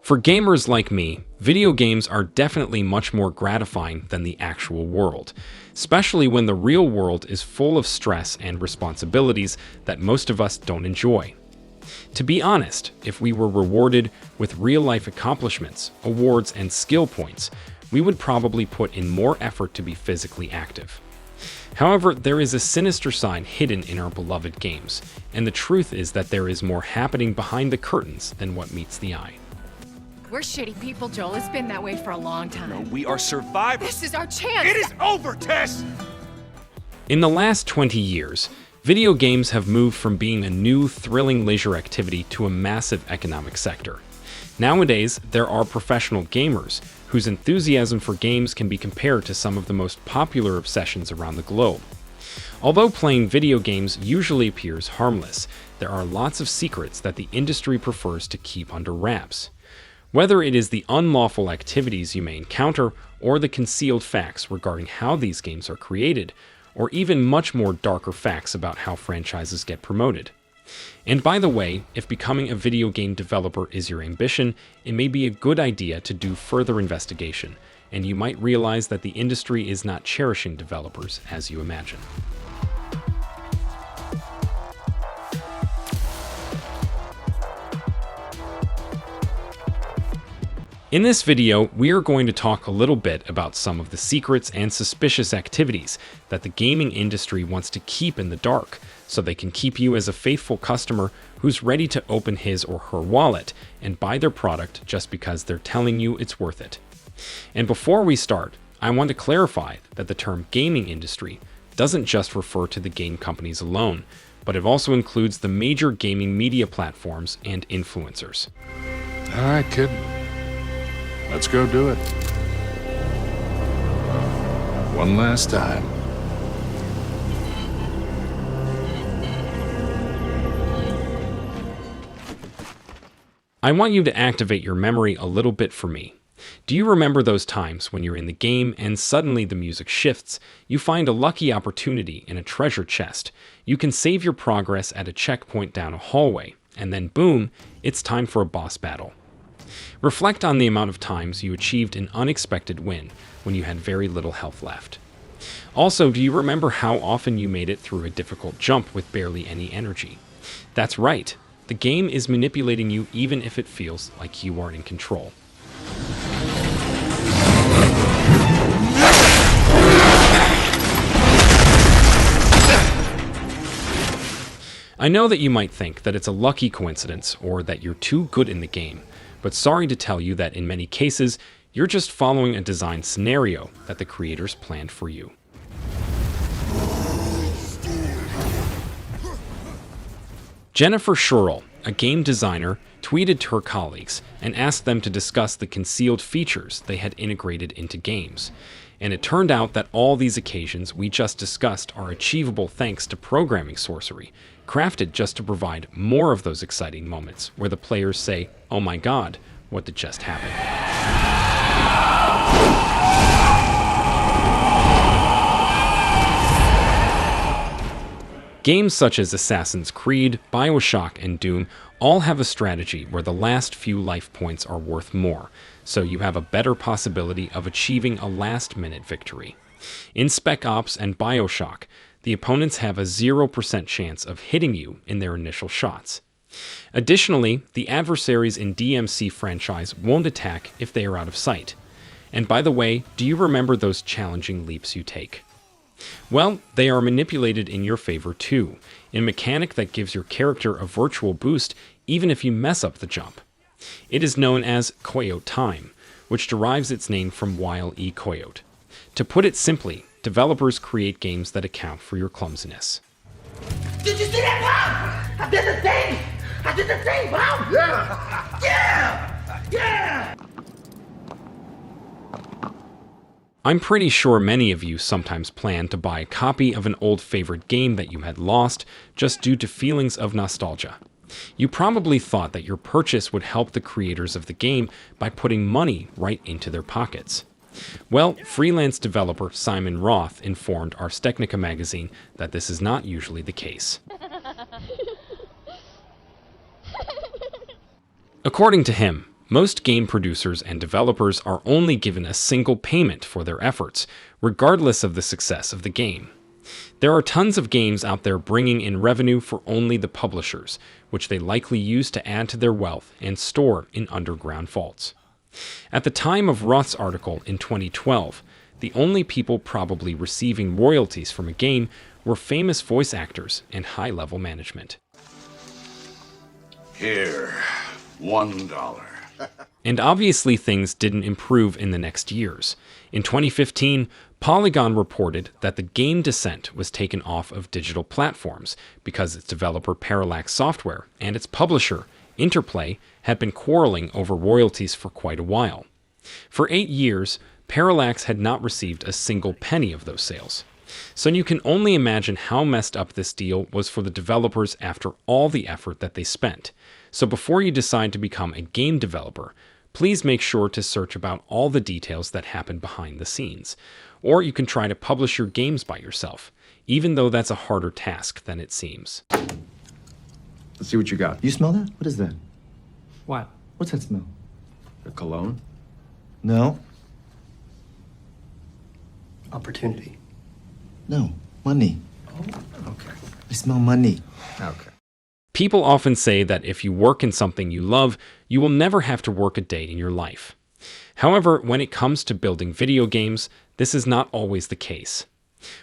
For gamers like me, video games are definitely much more gratifying than the actual world, especially when the real world is full of stress and responsibilities that most of us don't enjoy. To be honest, if we were rewarded with real-life accomplishments, awards, and skill points, we would probably put in more effort to be physically active. However, there is a sinister side hidden in our beloved games, and the truth is that there is more happening behind the curtains than what meets the eye. We're shitty people, Joel. It's been that way for a long time. No, we are survivors. This is our chance! It is over, Tess! In the last 20 years, video games have moved from being a new, thrilling leisure activity to a massive economic sector. Nowadays, there are professional gamers whose enthusiasm for games can be compared to some of the most popular obsessions around the globe. Although playing video games usually appears harmless, there are lots of secrets that the industry prefers to keep under wraps. Whether it is the unlawful activities you may encounter, or the concealed facts regarding how these games are created, or even much more darker facts about how franchises get promoted. And by the way, if becoming a video game developer is your ambition, it may be a good idea to do further investigation, and you might realize that the industry is not cherishing developers as you imagine. In this video, we are going to talk a little bit about some of the secrets and suspicious activities that the gaming industry wants to keep in the dark, so they can keep you as a faithful customer who's ready to open his or her wallet and buy their product just because they're telling you it's worth it. And before we start, I want to clarify that the term gaming industry doesn't just refer to the game companies alone, but it also includes the major gaming media platforms and influencers. All right, kid. Let's go do it. One last time. I want you to activate your memory a little bit for me. Do you remember those times when you're in the game and suddenly the music shifts, you find a lucky opportunity in a treasure chest, you can save your progress at a checkpoint down a hallway, and then boom, it's time for a boss battle. Reflect on the amount of times you achieved an unexpected win when you had very little health left. Also, do you remember how often you made it through a difficult jump with barely any energy? That's right, the game is manipulating you even if it feels like you are in control. I know that you might think that it's a lucky coincidence or that you're too good in the game, but sorry to tell you that in many cases, you're just following a design scenario that the creators planned for you. Jennifer Shurl, a game designer, tweeted to her colleagues and asked them to discuss the concealed features they had integrated into games. And it turned out that all these occasions we just discussed are achievable thanks to programming sorcery, crafted just to provide more of those exciting moments where the players say, "Oh my god, what did just happen?" Games such as Assassin's Creed, BioShock, and Doom all have a strategy where the last few life points are worth more, so you have a better possibility of achieving a last-minute victory. In Spec Ops and BioShock, the opponents have a 0% chance of hitting you in their initial shots. Additionally, the adversaries in DMC franchise won't attack if they are out of sight. And by the way, do you remember those challenging leaps you take? Well, they are manipulated in your favor too, in a mechanic that gives your character a virtual boost even if you mess up the jump. It is known as Coyote Time, which derives its name from Wile E. Coyote. To put it simply, developers create games that account for your clumsiness. Did you see that, Bob? I did the thing! I did the thing, Bob! Yeah! Yeah! Yeah! I'm pretty sure many of you sometimes plan to buy a copy of an old favorite game that you had lost just due to feelings of nostalgia. You probably thought that your purchase would help the creators of the game by putting money right into their pockets. Well, freelance developer Simon Roth informed Ars Technica magazine that this is not usually the case. According to him, Most game producers and developers are only given a single payment for their efforts, regardless of the success of the game. There are tons of games out there bringing in revenue for only the publishers, which they likely use to add to their wealth and store in underground vaults. At the time of Roth's article in 2012, the only people probably receiving royalties from a game were famous voice actors and high-level management. Here, $1. And obviously things didn't improve in the next years. In 2015, Polygon reported that the game Descent was taken off of digital platforms because its developer Parallax Software and its publisher, Interplay, had been quarreling over royalties for quite a while. For 8 years, Parallax had not received a single penny of those sales. So you can only imagine how messed up this deal was for the developers after all the effort that they spent. So before you decide to become a game developer, please make sure to search about all the details that happen behind the scenes. Or you can try to publish your games by yourself, even though that's a harder task than it seems. Let's see what you got. You smell that? What is that? What? What's that smell? A cologne? No. Opportunity. No. Money. Oh, okay. I smell money. Okay. People often say that if you work in something you love, you will never have to work a day in your life. However, when it comes to building video games, this is not always the case.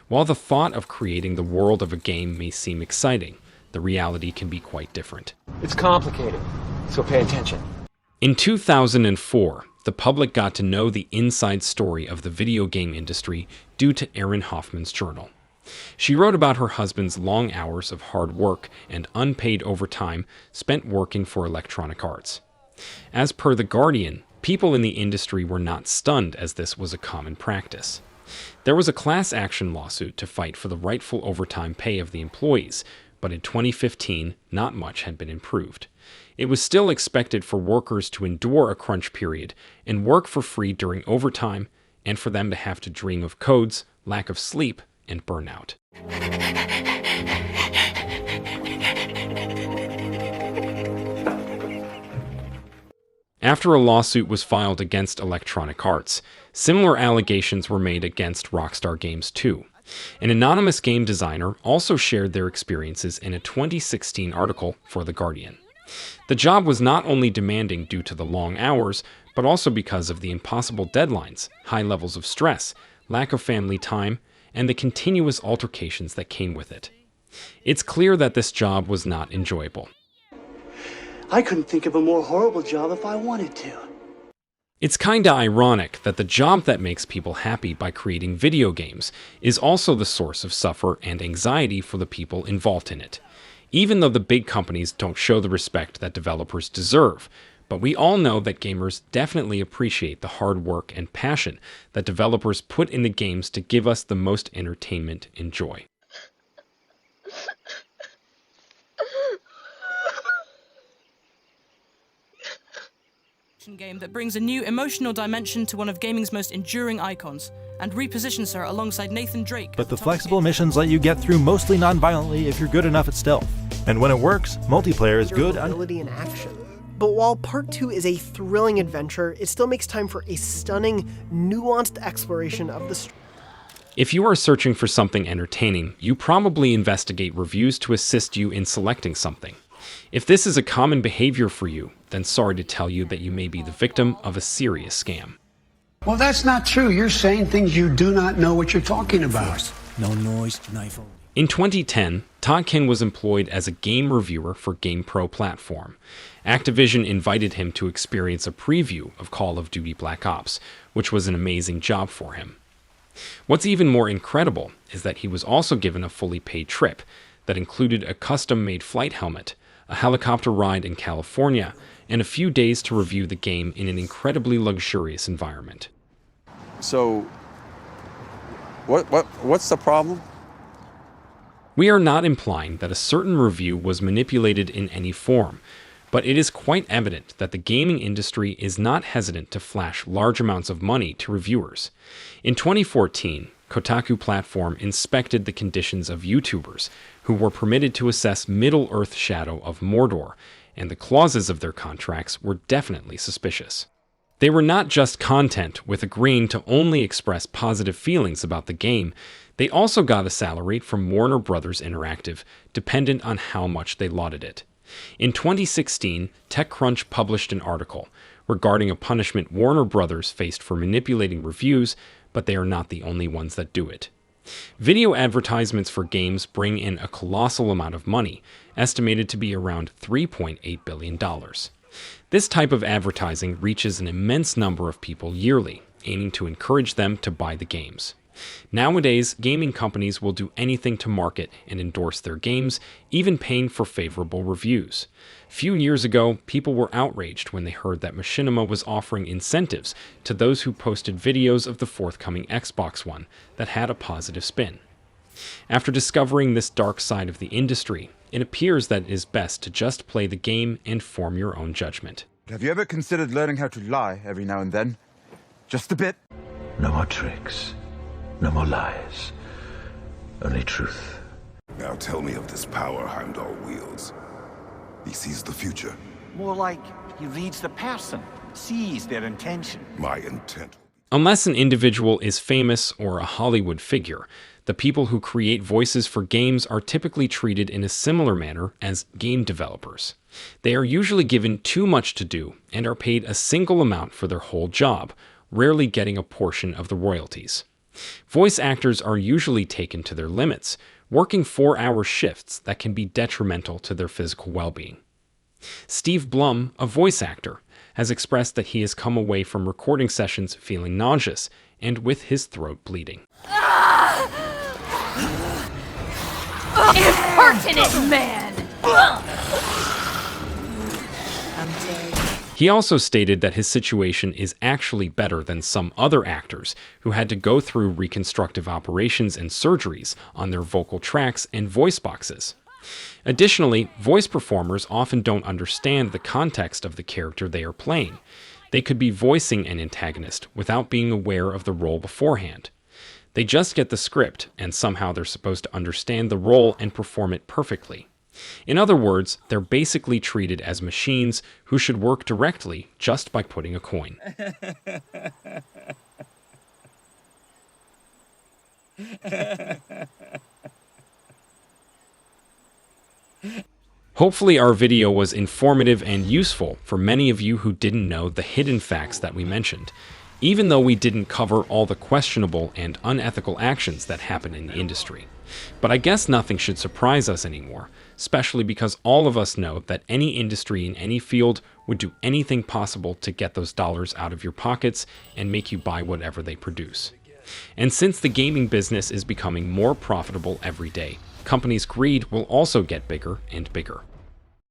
While the thought of creating the world of a game may seem exciting, the reality can be quite different. It's complicated, so pay attention. In 2004, the public got to know the inside story of the video game industry due to Erin Hoffman's journal. She wrote about her husband's long hours of hard work and unpaid overtime spent working for Electronic Arts. As per The Guardian, people in the industry were not stunned as this was a common practice. There was a class action lawsuit to fight for the rightful overtime pay of the employees, but in 2015, not much had been improved. It was still expected for workers to endure a crunch period and work for free during overtime, and for them to have to dream of codes, lack of sleep, and burnout. After a lawsuit was filed against Electronic Arts, similar allegations were made against Rockstar Games too. An anonymous game designer also shared their experiences in a 2016 article for The Guardian. The job was not only demanding due to the long hours, but also because of the impossible deadlines, high levels of stress, lack of family time, and the continuous altercations that came with it. It's clear that this job was not enjoyable. I couldn't think of a more horrible job if I wanted to. It's kinda ironic that the job that makes people happy by creating video games is also the source of suffer and anxiety for the people involved in it. Even though the big companies don't show the respect that developers deserve, but we all know that gamers definitely appreciate the hard work and passion that developers put into games to give us the most entertainment and joy. Game that brings a new emotional dimension to one of gaming's most enduring icons, and repositions her alongside Nathan Drake. But the flexible missions let you get through mostly non-violently if you're good enough at stealth. And when it works, multiplayer is good. Ability and action. But while Part 2 is a thrilling adventure, it still makes time for a stunning, nuanced exploration of the story. If you are searching for something entertaining, you probably investigate reviews to assist you in selecting something. If this is a common behavior for you, then sorry to tell you that you may be the victim of a serious scam. Well, that's not true. You're saying things you do not know what you're talking about. No noise, knife only. In 2010, Todkin was employed as a game reviewer for GamePro platform. Activision invited him to experience a preview of Call of Duty Black Ops, which was an amazing job for him. What's even more incredible is that he was also given a fully paid trip that included a custom-made flight helmet, a helicopter ride in California, and a few days to review the game in an incredibly luxurious environment. So, what's the problem? We are not implying that a certain review was manipulated in any form, but it is quite evident that the gaming industry is not hesitant to flash large amounts of money to reviewers. In 2014, Kotaku platform inspected the conditions of YouTubers who were permitted to assess Middle-earth Shadow of Mordor and the clauses of their contracts were definitely suspicious. They were not just content with agreeing to only express positive feelings about the game, they also got a salary from Warner Bros. Interactive, dependent on how much they lauded it. In 2016, TechCrunch published an article regarding a punishment Warner Bros. Faced for manipulating reviews, but they are not the only ones that do it. Video advertisements for games bring in a colossal amount of money, estimated to be around $3.8 billion. This type of advertising reaches an immense number of people yearly, aiming to encourage them to buy the games. Nowadays, gaming companies will do anything to market and endorse their games, even paying for favorable reviews. Few years ago, people were outraged when they heard that Machinima was offering incentives to those who posted videos of the forthcoming Xbox One that had a positive spin. After discovering this dark side of the industry, it appears that it is best to just play the game and form your own judgment. Have you ever considered learning how to lie every now and then? Just a bit? No more tricks. No more lies. Only truth. Now tell me of this power Heimdall wields. He sees the future. More like he reads the person, sees their intention. My intent. Unless an individual is famous or a Hollywood figure, the people who create voices for games are typically treated in a similar manner as game developers. They are usually given too much to do and are paid a single amount for their whole job, rarely getting a portion of the royalties. Voice actors are usually taken to their limits, working 4-hour shifts that can be detrimental to their physical well-being. Steve Blum, a voice actor, has expressed that he has come away from recording sessions feeling nauseous and with his throat bleeding. Impertinent man! He also stated that his situation is actually better than some other actors who had to go through reconstructive operations and surgeries on their vocal tracks and voice boxes. Additionally, voice performers often don't understand the context of the character they are playing. They could be voicing an antagonist without being aware of the role beforehand. They just get the script, and somehow they're supposed to understand the role and perform it perfectly. In other words, they're basically treated as machines who should work directly just by putting a coin. Hopefully our video was informative and useful for many of you who didn't know the hidden facts that we mentioned, even though we didn't cover all the questionable and unethical actions that happen in the industry. But I guess nothing should surprise us anymore, especially because all of us know that any industry in any field would do anything possible to get those dollars out of your pockets and make you buy whatever they produce. And since the gaming business is becoming more profitable every day, companies' greed will also get bigger and bigger.